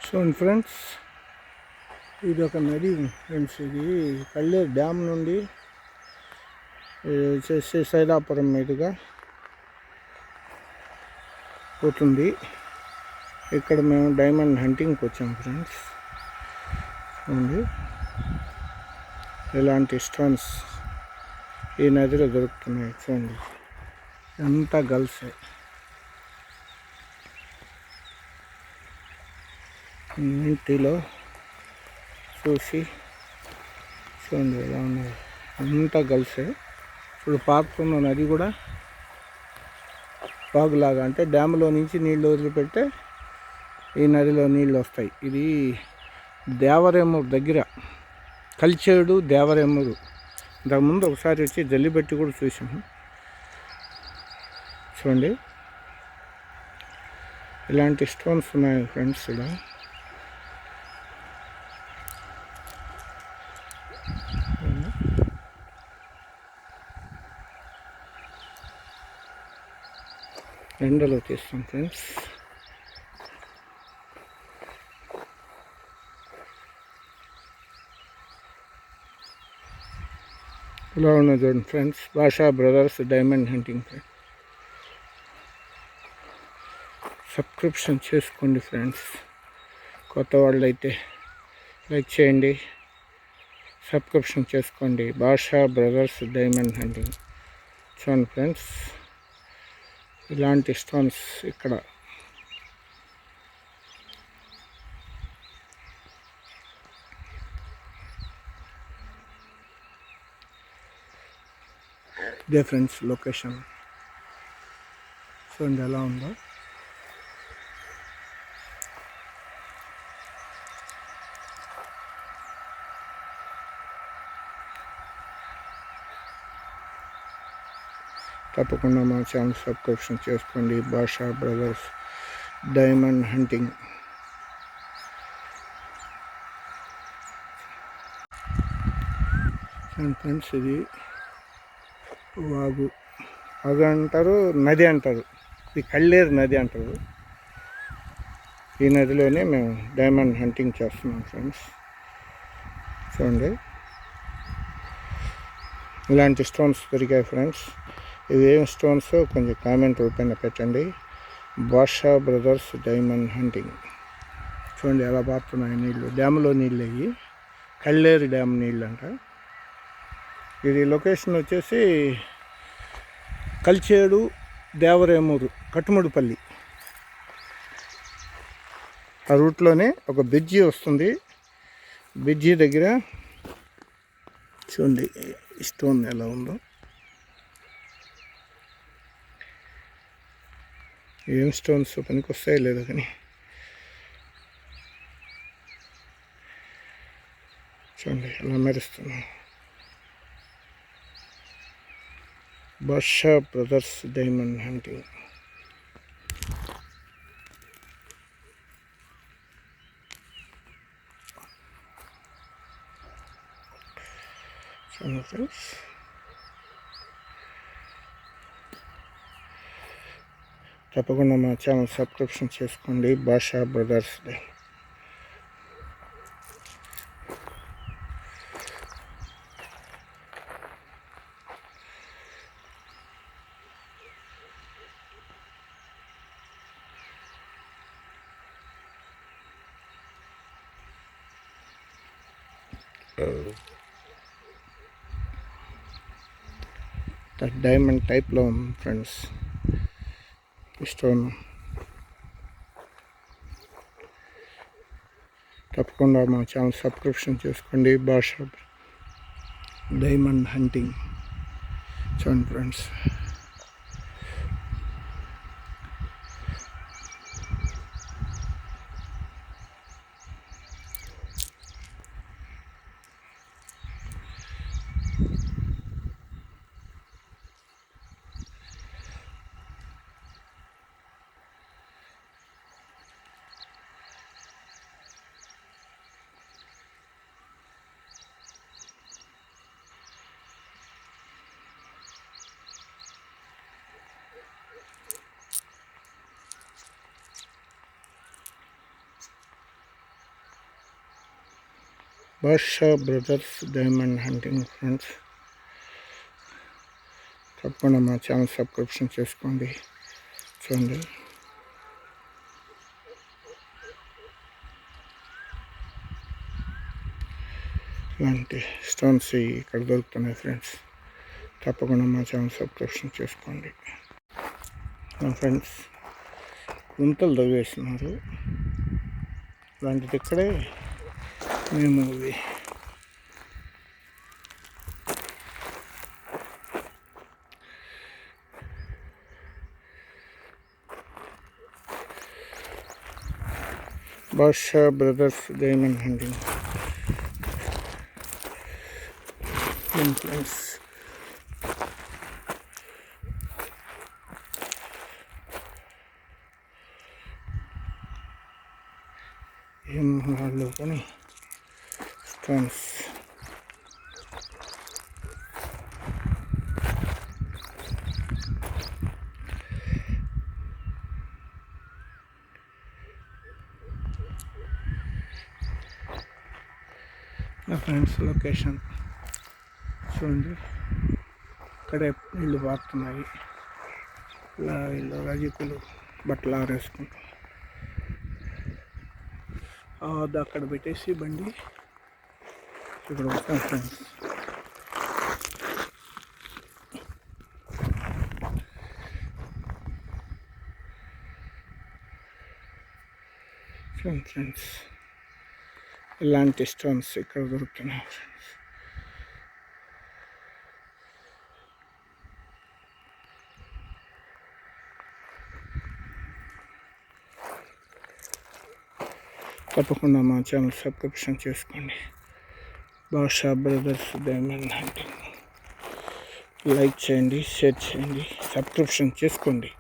చూడండి ఫ్రెండ్స్, ఇది ఒక నది ఫ్రెండ్స్. ఇది కల్లేరు డ్యామ్ నుండి వచ్చేసి సైదాపురం మీదుగా పోతుంది. ఇక్కడ మేము డైమండ్ హంటింగ్కి వచ్చాం ఫ్రెండ్స్. చూడండి, ఇలాంటి స్టోన్స్ ఈ నదిలో దొరుకుతున్నాయి. చూడండి, అంతా గర్ల్సే. ఇంటిలో చూసి చూడండి ఎలా ఉన్నాయి, అంతా గర్ల్సే. ఇప్పుడు పారుతున్న నది కూడా వాగులాగా, అంటే డ్యామ్లో నుంచి నీళ్ళు వదిలిపెడితే ఈ నదిలో నీళ్ళు వస్తాయి. ఇది దేవరేమూరు దగ్గర, కలిచేడు దేవరేమూరు. ఇంతకుముందు ఒకసారి వచ్చి జల్లిబెట్టి కూడా చూసాము. చూడండి, ఇలాంటి స్టోన్స్ ఉన్నాయి ఫ్రెండ్స్. ఇలా ఎండలో తీస్తాం ఫ్రెండ్స్. ఇలా ఉన్నది చూడండి ఫ్రెండ్స్, భాషా బ్రదర్స్ డైమండ్ హంటింగ్. సబ్స్క్రిప్షన్ చేసుకోండి ఫ్రెండ్స్. కొత్త వాళ్ళు అయితే లైక్ చేయండి, సబ్స్క్రిప్షన్ చేసుకోండి. భాషా బ్రదర్స్ డైమండ్ హంటింగ్. చూడండి ఫ్రెండ్స్, ఇలాంటి స్టోన్స్ ఇక్కడ. ఇదే ఫ్రెండ్స్ లొకేషన్. చూడండి ఎలా ఉందో. తప్పకుండా మా ఛానల్ సబ్స్క్రిప్షన్ చేసుకోండి. భాషా బ్రదర్స్ డైమండ్ హంటింగ్. ఫ్రెండ్స్, ఇది వాగు అంటారు, నది అంటారు. ఇది కల్లేరు నది అంటారు. ఈ నదిలోనే మేము డైమండ్ హంటింగ్ చేస్తున్నాం ఫ్రెండ్స్. చూడండి, ఇలాంటి స్టోన్స్ దొరికాయి ఫ్రెండ్స్. ఇవి ఏం స్టోన్స్ కొంచెం కామెంట్ రూపంలో పెట్టండి. భాషా బ్రదర్స్ డైమండ్ హంటింగ్. చూడండి ఎలా పారుతున్నాయి నీళ్ళు. డ్యామ్లో నీళ్ళు అయ్యి, కల్లేరు డ్యామ్ నీళ్ళు అంట. ఇది లొకేషన్ వచ్చేసి కలిచేడు దేవరేమూరు కట్టుముడిపల్లి. ఆ రూట్లోనే ఒక బ్రిడ్జి వస్తుంది. బ్రిడ్జి దగ్గర చూడండి స్టోన్ ఎలా ఉందో. ఏం స్టోన్స్ పనికి వస్తాయి లేదు కానీ చూడండి ఎలా మెరుస్తున్నాం. భాషా బ్రదర్స్ డైమండ్ హంటింగ్. చూడండి ఫ్రెండ్స్, తప్పకుండా మా ఛానల్ సబ్స్క్రిప్షన్ చేసుకోండి. భాషా బ్రదర్స్ డే. డైమండ్ టైప్లో ఉంది ఫ్రెండ్స్ స్టోన్. తప్పకుండా మా ఛానల్ సబ్స్క్రిప్షన్ చేసుకోండి. భాషా డైమండ్ హంటింగ్. చూడండి ఫ్రెండ్స్, బాషా బ్రదర్స్ డైమండ్ హంటింగ్ ఫ్రెండ్స్. తప్పకుండా మా ఛానల్ సబ్స్క్రిప్షన్ చేసుకోండి. చూడండి ఇలాంటి స్టోన్స్ ఇక్కడ దొరుకుతున్నాయి ఫ్రెండ్స్. తప్పకుండా మా ఛానల్ సబ్స్క్రిప్షన్ చేసుకోండి. ఫ్రెండ్స్ గుంతలు తవ్వేస్తున్నారు. ఇలాంటిది ఇక్కడే మేము ఇవి బాషా బ్రదర్స్ డైమండ్ హంటింగ్ ఫ్రెండ్స్. ఏం వాళ్ళు కానీ స్టోన్స్ నా ఫ్రెండ్స్ లొకేషన్ చూడండి. ఇక్కడే నీళ్ళు పారుతున్నాయి. ఇలా వీళ్ళు రజకులు బట్టలు ఆరేసుకుంటారు. అది అక్కడ పెట్టేసి బండి ఇక్కడ వస్తాం ఫ్రెండ్స్. ఫ్రెండ్స్ ఇలాంటి స్టోన్స్ ఇక్కడ దొరుకుతున్నాయి ఫ్రెండ్స్. తప్పకుండా మా ఛానల్ సబ్స్క్రిప్షన్ చేసుకోండి. Basha brothers diamond hunting like చేయండి, షేర్ చేయండి, సబ్స్క్రిప్షన్ చేసుకోండి.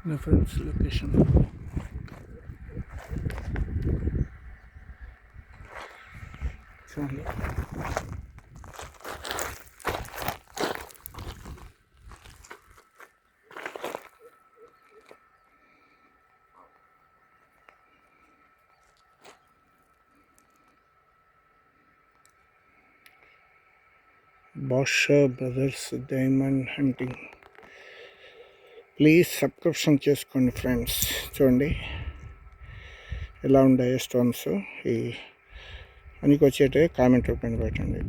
నా ఫ్రెండ్స్ లొకేషన్ చూడండి. Basha brothers diamond hunting. Please subscription చేసుకోండి ఫ్రెండ్స్. చూడండి ఎలా ఉంటాయో స్టోన్స్. ఈ అనికి వచ్చేటే కామెంట్ రూపంలో పెట్టండి.